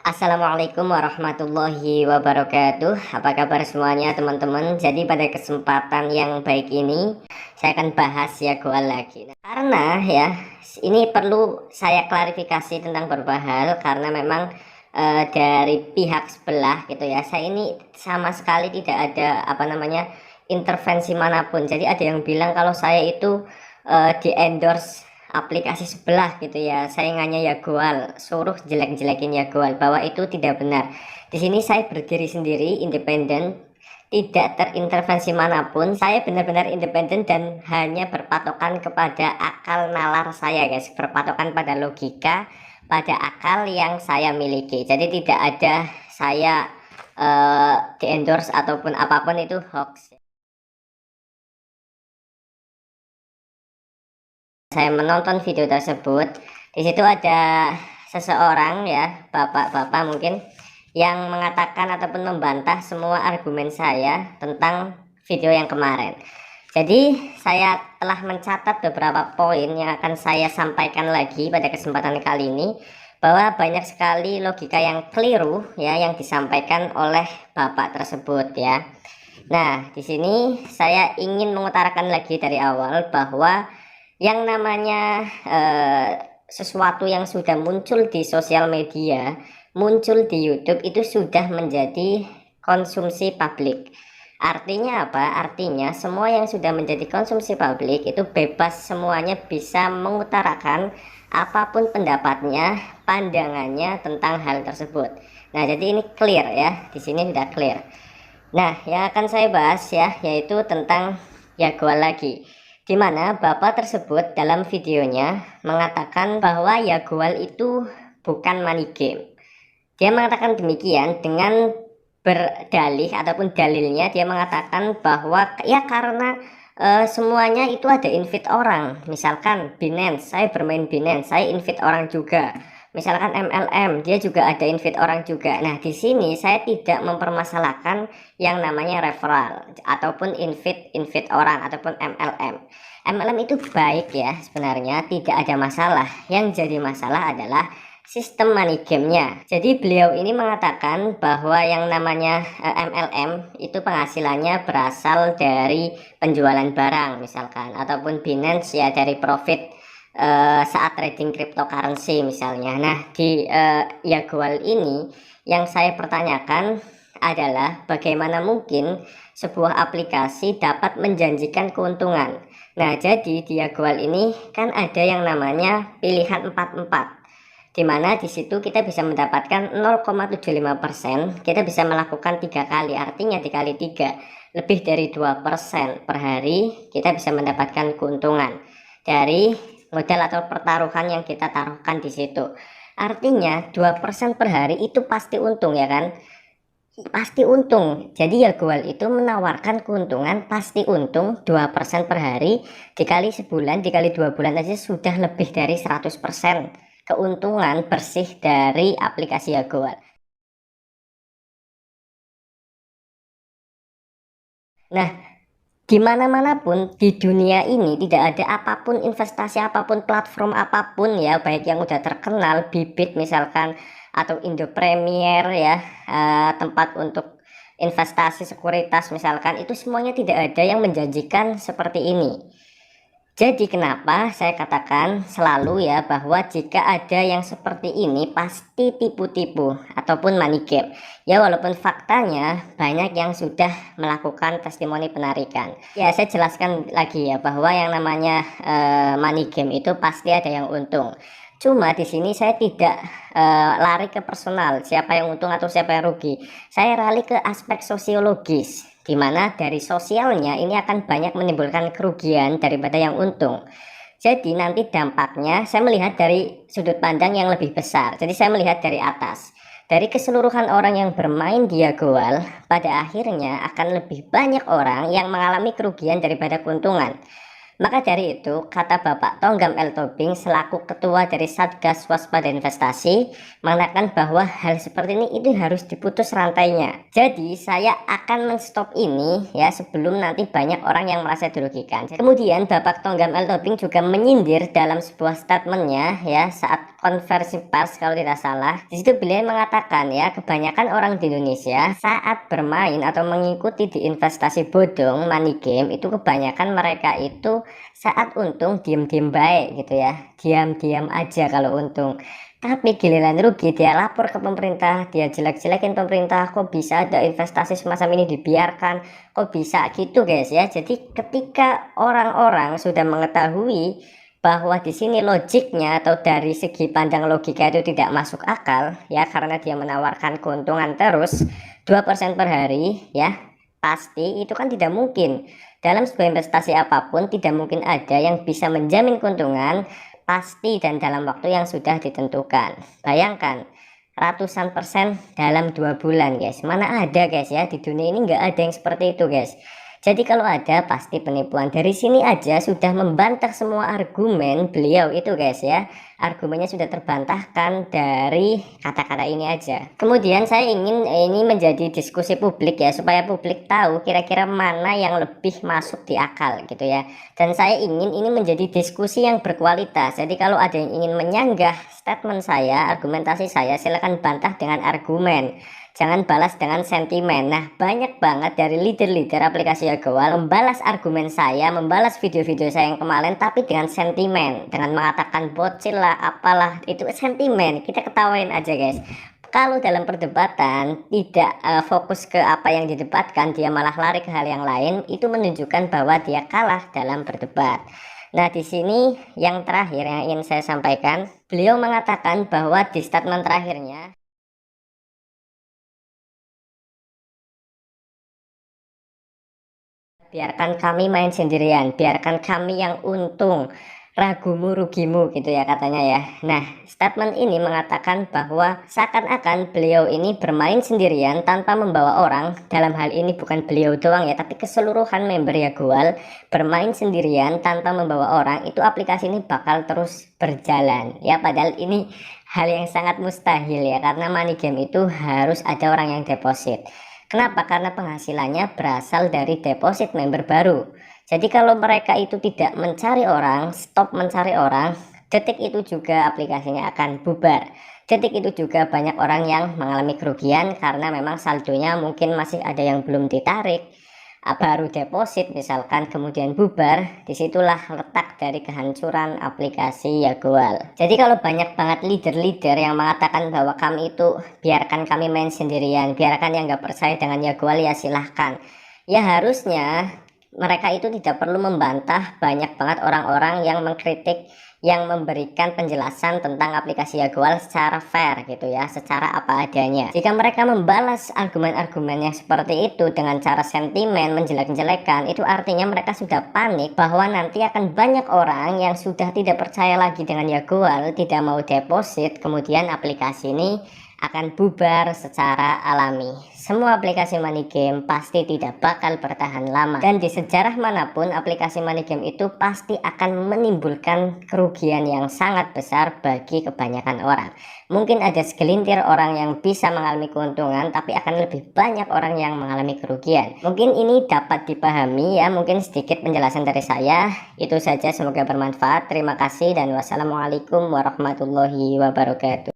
Assalamualaikum warahmatullahi wabarakatuh. Apa kabar semuanya teman-teman? Jadi pada kesempatan yang baik ini saya akan bahas ya goal lagi. Karena ya ini perlu saya klarifikasi tentang beberapa hal karena memang dari pihak sebelah gitu ya. Saya ini sama sekali tidak ada intervensi manapun. Jadi ada yang bilang kalau saya itu di endorse aplikasi sebelah gitu ya, saingannya ya goal, suruh jelek-jelekin ya goal, bahwa itu tidak benar. Di sini saya berdiri sendiri, independen, tidak terintervensi manapun. Saya benar-benar independen dan hanya berpatokan kepada akal nalar saya guys, berpatokan pada logika, pada akal yang saya miliki. Jadi tidak ada saya di endorse ataupun apapun itu hoax. Saya menonton video tersebut, di situ ada seseorang ya, bapak-bapak mungkin, yang mengatakan ataupun membantah semua argumen saya tentang video yang kemarin. Jadi saya telah mencatat beberapa poin yang akan saya sampaikan lagi pada kesempatan kali ini, bahwa banyak sekali logika yang keliru ya yang disampaikan oleh bapak tersebut ya. Nah, di sini saya ingin mengutarakan lagi dari awal bahwa yang namanya sesuatu yang sudah muncul di sosial media, muncul di YouTube, itu sudah menjadi konsumsi publik. Artinya apa? Artinya semua yang sudah menjadi konsumsi publik itu bebas, semuanya bisa mengutarakan apapun pendapatnya, pandangannya tentang hal tersebut. Nah, jadi ini clear ya, di sini sudah clear. Nah, yang akan saya bahas ya, yaitu tentang Jaguar lagi, di mana bapak tersebut dalam videonya mengatakan bahwa Jaguar itu bukan money game. Dia mengatakan demikian dengan berdalih ataupun dalilnya, dia mengatakan bahwa ya karena semuanya itu ada invite orang. Misalkan Binance, saya bermain Binance, saya invite orang juga. Misalkan MLM, dia juga ada invite orang juga. Nah, di sini saya tidak mempermasalahkan yang namanya referral ataupun invite orang ataupun MLM. MLM itu baik ya, sebenarnya tidak ada masalah. Yang jadi masalah adalah sistem money game-nya. Jadi beliau ini mengatakan bahwa yang namanya MLM itu penghasilannya berasal dari penjualan barang misalkan, ataupun Binance ya dari profit saat trading cryptocurrency misalnya. Nah, di Jaguar ini yang saya pertanyakan adalah bagaimana mungkin sebuah aplikasi dapat menjanjikan keuntungan. Nah, jadi di Jaguar ini kan ada yang namanya pilihan 44, dimana di situ kita bisa mendapatkan 0,75%, kita bisa melakukan 3 kali, artinya dikali 3 lebih dari 2% per hari, kita bisa mendapatkan keuntungan dari modal atau pertaruhan yang kita taruhkan di situ. Artinya 2% per hari itu pasti untung ya kan, pasti untung. Jadi Jaguar itu menawarkan keuntungan pasti untung 2% per hari, dikali sebulan, dikali 2 bulan aja sudah lebih dari 100% keuntungan bersih dari aplikasi Jaguar. Nah, dimana-mana pun di dunia ini tidak ada apapun investasi, apapun platform apapun ya, baik yang udah terkenal, Bibit misalkan, atau Indo Premier ya, tempat untuk investasi sekuritas misalkan, itu semuanya tidak ada yang menjanjikan seperti ini. Jadi kenapa saya katakan selalu ya bahwa jika ada yang seperti ini pasti tipu-tipu ataupun money game. Ya walaupun faktanya banyak yang sudah melakukan testimoni penarikan. Ya saya jelaskan lagi ya bahwa yang namanya money game itu pasti ada yang untung. Cuma di sini saya tidak lari ke personal, siapa yang untung atau siapa yang rugi. Saya lari ke aspek sosiologis, di mana dari sosialnya ini akan banyak menimbulkan kerugian daripada yang untung. Jadi nanti dampaknya saya melihat dari sudut pandang yang lebih besar. Jadi saya melihat dari atas. Dari keseluruhan orang yang bermain di Jaguar, pada akhirnya akan lebih banyak orang yang mengalami kerugian daripada keuntungan. Maka dari itu, kata Bapak Tonggam L. Tobing selaku Ketua dari Satgas Waspada Investasi mengatakan bahwa hal seperti ini itu harus diputus rantainya. Jadi saya akan menstop ini ya sebelum nanti banyak orang yang merasa dirugikan. Kemudian Bapak Tonggam L. Tobing juga menyindir dalam sebuah statementnya ya saat konversi pers kalau tidak salah. Di situ beliau mengatakan ya kebanyakan orang di Indonesia saat bermain atau mengikuti di investasi bodong money game itu kebanyakan mereka itu saat untung diem-diem baik gitu ya, diam-diam aja kalau untung, tapi giliran rugi dia lapor ke pemerintah, dia jelek-jelekin pemerintah, kok bisa ada investasi semacam ini dibiarkan, kok bisa gitu guys ya. Jadi ketika orang-orang sudah mengetahui bahwa di sini logiknya atau dari segi pandang logika itu tidak masuk akal ya, karena dia menawarkan keuntungan terus 2% per hari ya, pasti itu kan tidak mungkin. Dalam sebuah investasi apapun tidak mungkin ada yang bisa menjamin keuntungan pasti dan dalam waktu yang sudah ditentukan. Bayangkan ratusan persen dalam 2 bulan guys, mana ada guys ya, di dunia ini nggak ada yang seperti itu guys. Jadi kalau ada pasti penipuan. Dari sini aja sudah membantah semua argumen beliau itu guys ya. Argumennya sudah terbantahkan dari kata-kata ini aja. Kemudian saya ingin ini menjadi diskusi publik ya, supaya publik tahu kira-kira mana yang lebih masuk di akal gitu ya. Dan saya ingin ini menjadi diskusi yang berkualitas. Jadi kalau ada yang ingin menyanggah statement saya, argumentasi saya, silakan bantah dengan argumen. Jangan balas dengan sentimen. Nah, banyak banget dari leader-leader aplikasi Yagowal membalas argumen saya, membalas video-video saya yang kemarin, tapi dengan sentimen, dengan mengatakan bocil lah, apalah, itu sentimen. Kita ketawain aja guys. Kalau dalam perdebatan tidak fokus ke apa yang didebatkan, dia malah lari ke hal yang lain, itu menunjukkan bahwa dia kalah dalam berdebat. Nah, di sini yang terakhir yang ingin saya sampaikan, beliau mengatakan bahwa di statement terakhirnya, biarkan kami main sendirian, biarkan kami yang untung, ragumu rugimu gitu ya katanya ya. Nah, statement ini mengatakan bahwa seakan-akan beliau ini bermain sendirian tanpa membawa orang. Dalam hal ini bukan beliau doang ya, tapi keseluruhan member Yagowal bermain sendirian tanpa membawa orang. Itu aplikasi ini bakal terus berjalan ya, padahal ini hal yang sangat mustahil ya, karena money game itu harus ada orang yang deposit. Kenapa? Karena penghasilannya berasal dari deposit member baru. Jadi kalau mereka itu tidak mencari orang, stop mencari orang, detik itu juga aplikasinya akan bubar. Detik itu juga banyak orang yang mengalami kerugian karena memang saldonya mungkin masih ada yang belum ditarik, baru deposit misalkan kemudian bubar. Disitulah letak dari kehancuran aplikasi Yagowal. Jadi kalau banyak banget leader-leader yang mengatakan bahwa kami itu biarkan kami main sendirian, biarkan yang nggak percaya dengan Yagowal ya silahkan, ya harusnya mereka itu tidak perlu membantah banyak banget orang-orang yang mengkritik, yang memberikan penjelasan tentang aplikasi Yagowal secara fair gitu ya, secara apa adanya. Jika mereka membalas argumen-argumen yang seperti itu dengan cara sentimen, menjelek-jelekan, itu artinya mereka sudah panik bahwa nanti akan banyak orang yang sudah tidak percaya lagi dengan Yagowal, tidak mau deposit, kemudian aplikasi ini akan bubar secara alami. Semua aplikasi money game pasti tidak bakal bertahan lama, dan di sejarah manapun aplikasi money game itu pasti akan menimbulkan kerugian yang sangat besar bagi kebanyakan orang. Mungkin ada segelintir orang yang bisa mengalami keuntungan, tapi akan lebih banyak orang yang mengalami kerugian. Mungkin ini dapat dipahami ya, mungkin sedikit penjelasan dari saya. Itu saja, semoga bermanfaat. Terima kasih dan wassalamualaikum warahmatullahi wabarakatuh.